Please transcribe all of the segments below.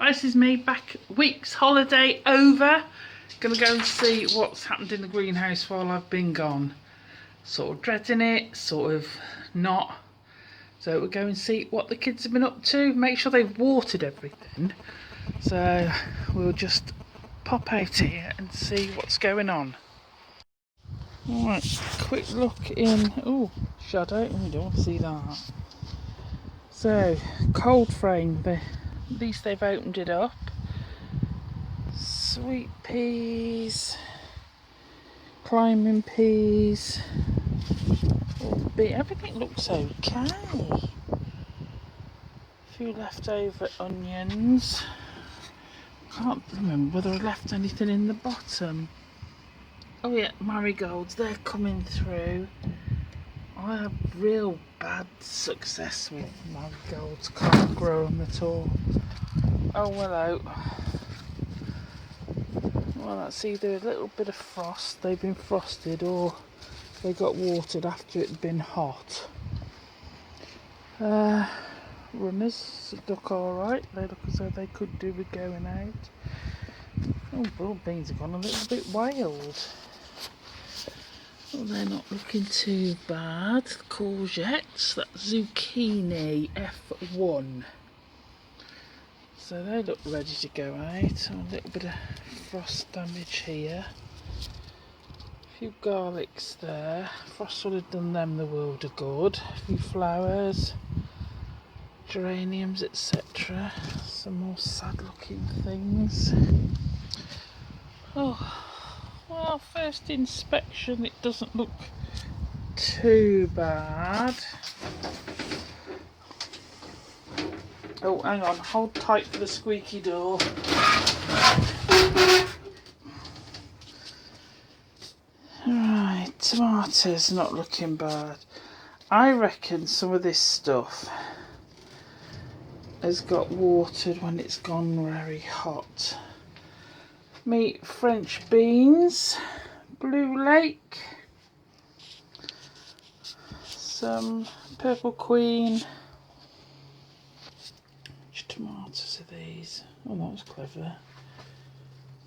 Right, this is me back, week's holiday over. Gonna go and see what's happened in the greenhouse while I've been gone. Sort of dreading it, sort of not. So we'll go and see what the kids have been up to, make sure they've watered everything. So we'll just pop out here and see what's going on. Alright, quick look in. Oh, shadow, we don't want to see that. So, cold frame, at least they've opened it up. Sweet peas, climbing peas, everything looks okay. A few leftover onions. Can't remember whether I left anything in the bottom. Oh yeah, marigolds, they're coming through. I have real bad success with marigolds, can't grow them at all. Oh, hello. Well, that's either a little bit of frost, they've been frosted, or they got watered after it had been hot. Runners look alright, they look as though they could do with going out. Oh, broad beans have gone a little bit wild. Well, they're not looking too bad. Courgettes, that's zucchini, F1. So they look ready to go out. A little bit of frost damage here. A few garlics there. Frost would have done them the world of good. A few flowers, geraniums, etc. Some more sad looking things. Oh. Well, first inspection, it doesn't look too bad. Oh, hang on, hold tight for the squeaky door. Right, tomatoes not looking bad. I reckon some of this stuff has got watered when it's gone very hot. Meat French beans, Blue Lake, some Purple Queen. Which tomatoes are these? Oh, that was clever.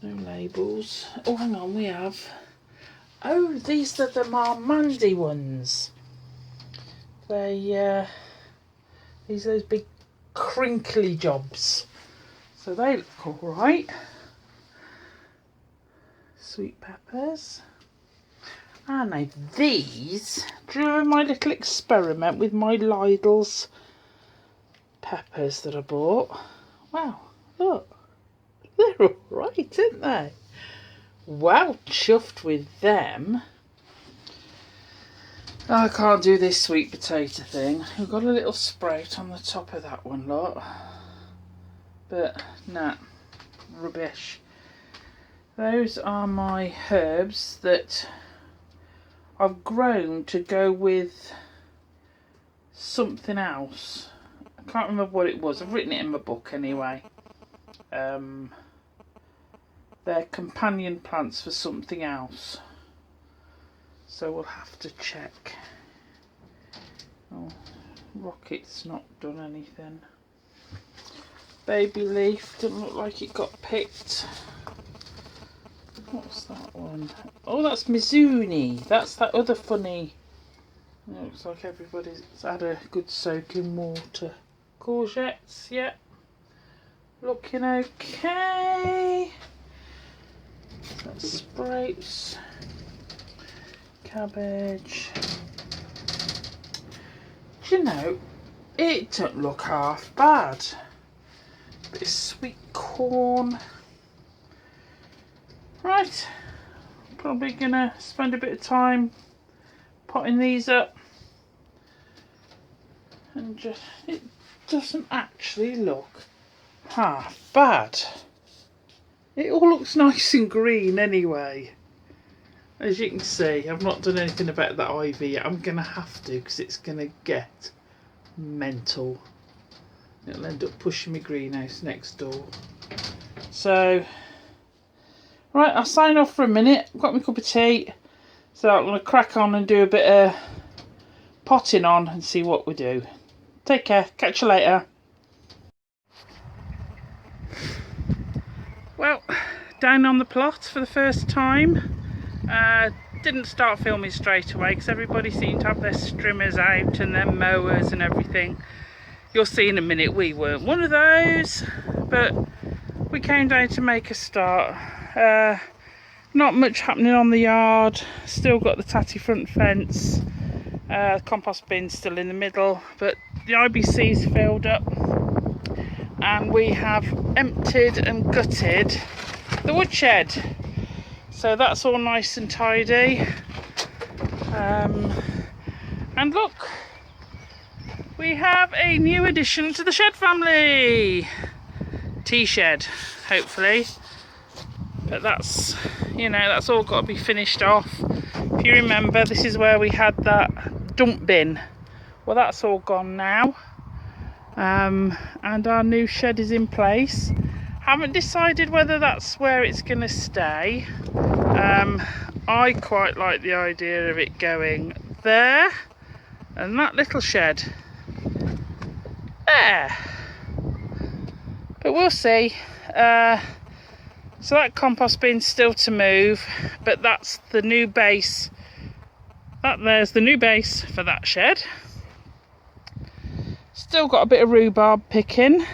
No labels. Oh, hang on, we have. Oh, these are the Marmandi ones. They, these are those big crinkly jobs. So they look alright. Sweet peppers. And now these, do you remember my little experiment with my Lidl's peppers that I bought? Wow, look, they're alright, aren't they? Well chuffed with them. I can't do this sweet potato thing. We've got a little sprout on the top of that one, look. But, nah, rubbish. Those are my herbs that I've grown to go with something else. I can't remember what it was. I've written it in my book anyway. They're companion plants for something else. So we'll have to check. Oh, Rocket's not done anything. Baby leaf, doesn't look like it got picked. What's that one? Oh, that's Mizuni. That's that other funny. It looks like everybody's had a good soak in water. Courgettes, yeah. Looking okay. That's sprouts. Cabbage. Do you know, it don't look half bad. Bit of sweet corn. Right, probably gonna spend a bit of time potting these up, and just, it doesn't actually look half bad. It all looks nice and green anyway. As you can see, I've not done anything about that ivy yet. I'm gonna have to, because it's gonna get mental. It'll end up pushing my greenhouse next door. So right, I'll sign off for a minute. I've got my cup of tea. So I'm going to crack on and do a bit of potting on and see what we do. Take care. Catch you later. Well, down on the plot for the first time. Didn't start filming straight away because everybody seemed to have their strimmers out and their mowers and everything. You'll see in a minute we weren't one of those, but we came down to make a start. Not much happening on the yard, still got the tatty front fence, compost bin still in the middle, but the IBC's filled up and we have emptied and gutted the woodshed. So that's all nice and tidy. And look, we have a new addition to the shed family. Tea shed, hopefully. But that's, you know, that's all got to be finished off. If you remember, this is where we had that dump bin. Well, that's all gone now. And our new shed is in place. Haven't decided whether that's where it's going to stay. I quite like the idea of it going there and that little shed there, but we'll see. So that compost bin's still to move, but that's the new base. There's the new base for that shed. Still got a bit of rhubarb picking.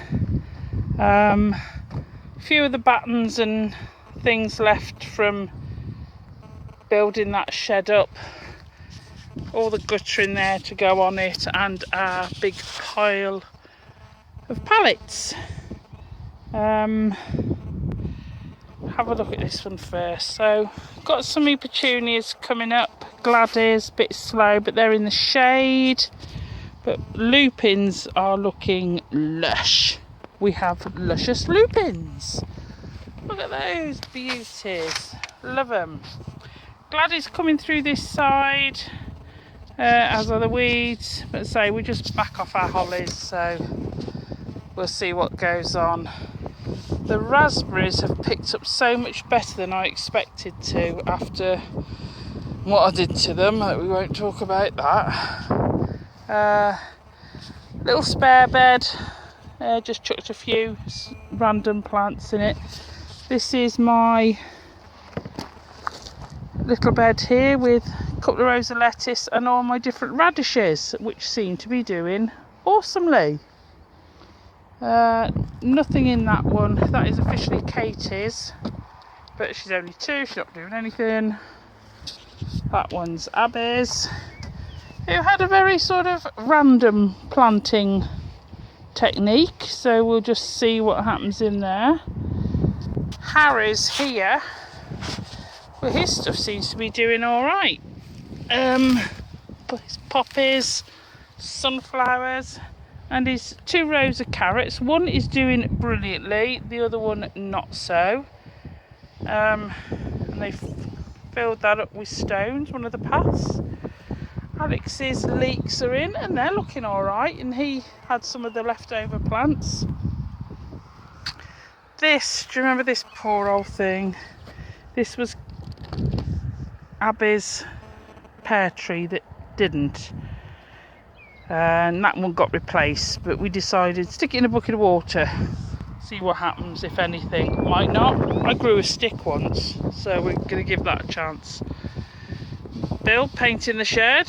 A few of the battens and things left from building that shed up. All the gutter in there to go on it, and a big pile of pallets. Have a look at this one first. So got some new petunias coming up. Gladys, a bit slow, but they're in the shade. But lupins are looking lush. We have luscious lupins. Look at those beauties. Love them. Gladys coming through this side, as are the weeds. But say we just back off our hollies, so we'll see what goes on. The raspberries have picked up so much better than I expected to after what I did to them. We won't talk about that. Little spare bed. Just chucked a few random plants in it. This is my little bed here with a couple of rows of lettuce and all my different radishes, which seem to be doing awesomely. Nothing in that one. That is officially Katie's, but she's only 2, she's not doing anything. That one's Abby's, who had a very sort of random planting technique, so we'll just see what happens in there. Harry's here, well, his stuff seems to be doing all right. His poppies, sunflowers, and his 2 rows of carrots. One is doing brilliantly, the other one not so. And they filled that up with stones, one of the paths. Alex's leeks are in and they're looking all right, and he had some of the leftover plants. This, do you remember this poor old thing? This was Abby's pear tree that didn't, and that one got replaced, but we decided stick it in a bucket of water, see what happens, if anything. Might not. I grew a stick once, so we're going to give that a chance. Bill painting the shed.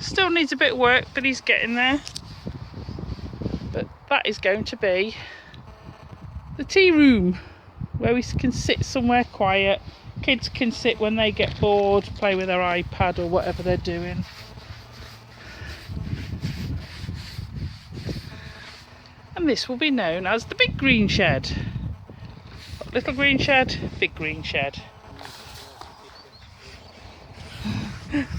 Still needs a bit of work, but he's getting there. But that is going to be the tea room, where we can sit somewhere quiet. Kids can sit when they get bored, play with their iPad or whatever they're doing. And this will be known as the big green shed. Little green shed, big green shed.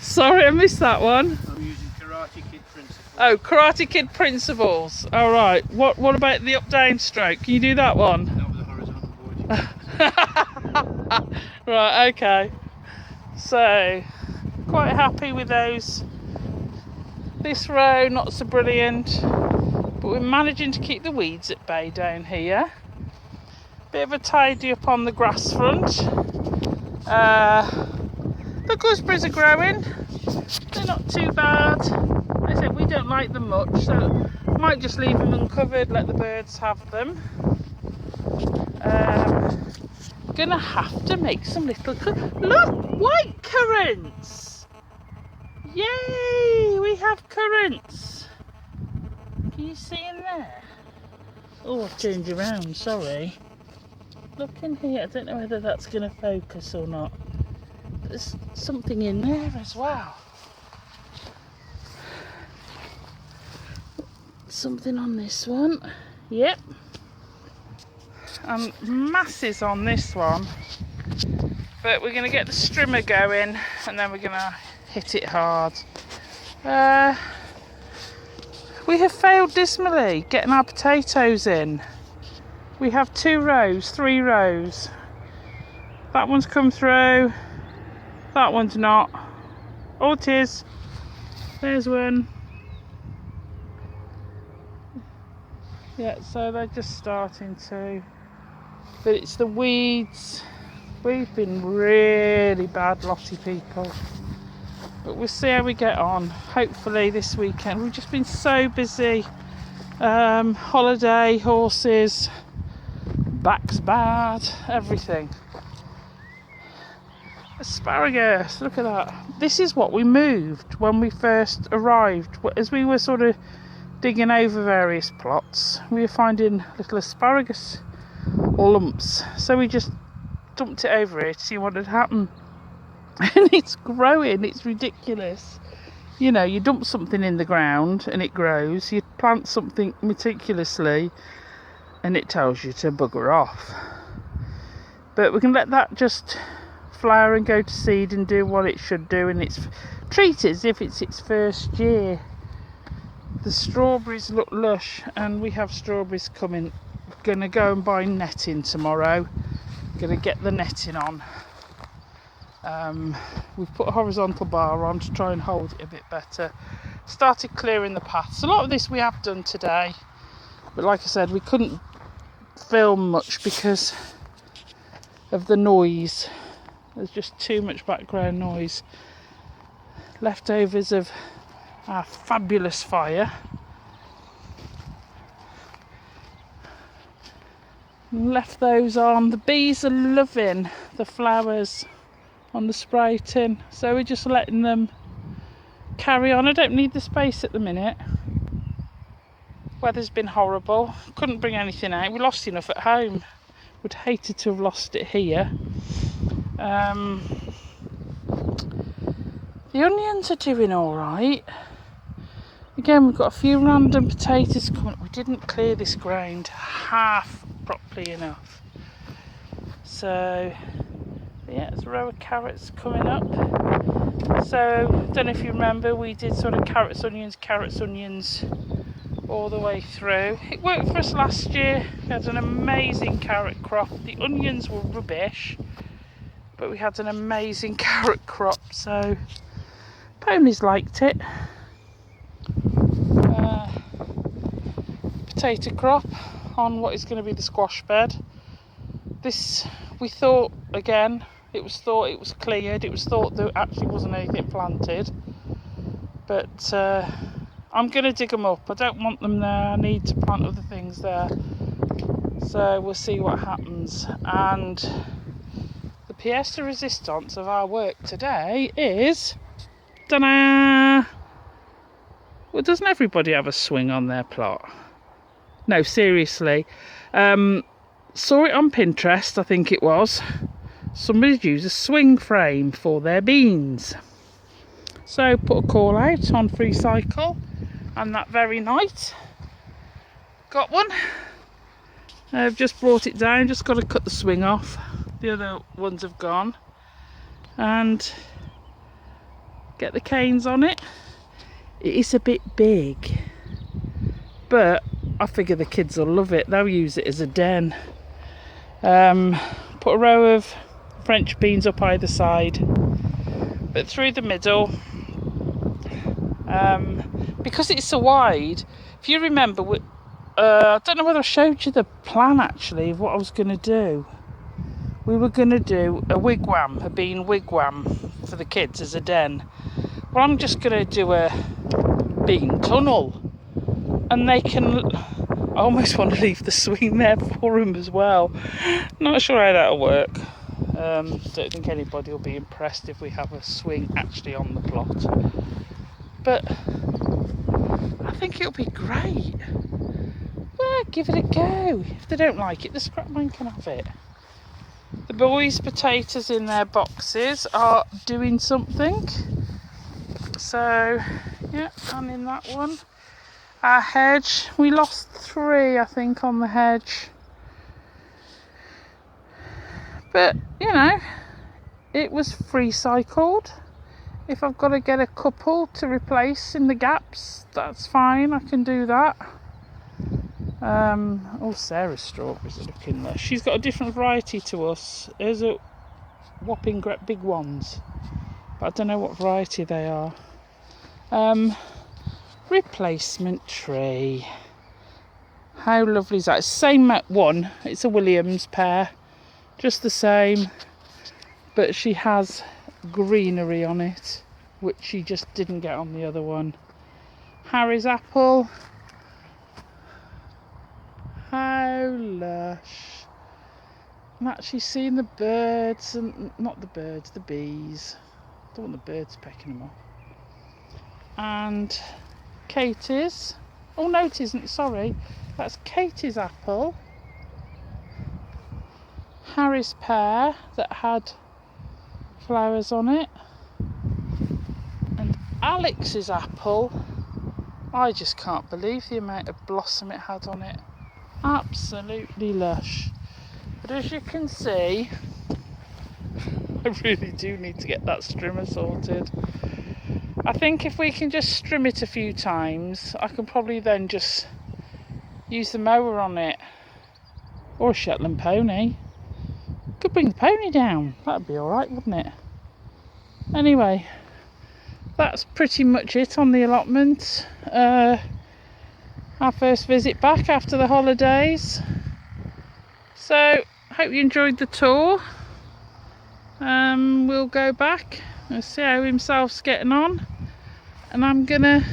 Sorry, I missed that one. I'm using Karate Kid principles. Oh, Karate Kid principles. All right. What about the up-down stroke? Can you do that one? That was a horizontal board. Right. Okay. So, quite happy with those. This row not so brilliant, but we're managing to keep the weeds at bay down here. Bit of a tidy up on the grass front. The gooseberries are growing. They're not too bad. Like I said, we don't like them much, so I might just leave them uncovered, let the birds have them. Gonna have to make some little look, white currants. Yay, we have currants. Can you see in there? Oh, I've turned around, sorry. Look in here, I don't know whether that's gonna focus or not. There's something in there as well. Something on this one. Yep. And masses on this one. But we're going to get the strimmer going and then we're going to hit it hard. We have failed dismally getting our potatoes in. We have 2 rows, 3 rows. That one's come through. That one's not. Oh, it is. There's one. Yeah, so they're just starting to. But it's the weeds. We've been really bad, Lottie people. But we'll see how we get on. Hopefully this weekend. We've just been so busy. Holiday, horses, back's bad, everything. Asparagus, look at that. This is what we moved when we first arrived. As we were sort of digging over various plots, we were finding little asparagus lumps. So we just dumped it over here to see what had happened. And it's growing, it's ridiculous. You know, you dump something in the ground and it grows. You plant something meticulously and it tells you to bugger off. But we can let that just flower and go to seed and do what it should do, and it's treat it as if it's its first year. The strawberries look lush and we have strawberries coming. Gonna go and buy netting tomorrow. Gonna get the netting on. We've put a horizontal bar on to try and hold it a bit better. Started clearing the paths. A lot of this we have done today, but like I said, we couldn't film much because of the noise. There's just too much background noise. Leftovers of our fabulous fire. Left those on. The bees are loving the flowers on the spray tin, so we're just letting them carry on. I don't need the space at the minute. Weather's been horrible. Couldn't bring anything out. We lost enough at home. Would hated to have lost it here. The onions are doing all right. Again, we've got a few random potatoes coming. We didn't clear this ground half properly enough. So yeah, there's a row of carrots coming up. So don't know if you remember, we did sort of carrots, onions all the way through. It worked for us last year. We had an amazing carrot crop. The onions were rubbish, but we had an amazing carrot crop, so ponies liked it. Potato crop on what is going to be the squash bed. This, we thought, again, it was cleared. It was thought there actually wasn't anything planted, but I'm going to dig them up. I don't want them there. I need to plant other things there, so we'll see what happens. And the pièce de résistance of our work today is, ta-da! Well, doesn't everybody have a swing on their plot? No, seriously. Saw it on Pinterest, I think it was. Somebody'd used a swing frame for their beans. So put a call out on Free Cycle, and that very night got one. I've just brought it down, just got to cut the swing off. The other ones have gone. And get the canes on it. It is a bit big, but I figure the kids will love it. They'll use it as a den. Put a row of French beans up either side, but through the middle, because it's so wide. If you remember, I don't know whether I showed you the plan actually of what I was going to do. We were going to do a wigwam, a bean wigwam for the kids as a den. Well, I'm just going to do a bean tunnel, and they can I almost want to leave the swing there for him as well. Not sure how that'll work. Don't think anybody will be impressed if we have a swing actually on the plot. But I think it'll be great. Well, give it a go. If they don't like it, the scrapman can have it. The boys' potatoes in their boxes are doing something. So, yeah, I'm in that one. Our hedge, we lost 3, I think, on the hedge. But, you know, it was free cycled. If I've got to get a couple to replace in the gaps, that's fine, I can do that. Oh, Sarah's strawberries are looking lush. She's got a different variety to us. There's a whopping big ones, but I don't know what variety they are. Replacement tree. How lovely is that? It's same one. It's a Williams pear, just the same, but she has greenery on it, which she just didn't get on the other one. Harry's apple. How lush. I'm actually seeing the birds, and not the birds, the bees. I don't want the birds pecking them off. And Katie's. Oh no, it isn't, sorry. That's Katie's apple. Harry's pear that had flowers on it. And Alex's apple. I just can't believe the amount of blossom it had on it. Absolutely lush. But as you can see, I really do need to get that strimmer sorted. I think if we can just trim it a few times, I can probably then just use the mower on it. Or a Shetland pony. Could bring the pony down. That'd be alright, wouldn't it? Anyway, that's pretty much it on the allotment. Our first visit back after the holidays. So, hope you enjoyed the tour. We'll go back and see how himself's getting on. And I'm gonna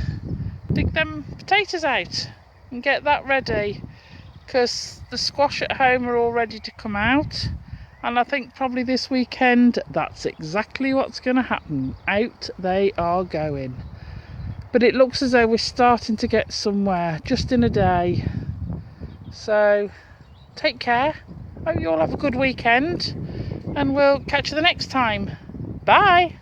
dig them potatoes out and get that ready, because the squash at home are all ready to come out. And I think probably this weekend, that's exactly what's going to happen. Out they are going. But it looks as though we're starting to get somewhere, just in a day. So, take care. Hope you all have a good weekend. And we'll catch you the next time. Bye.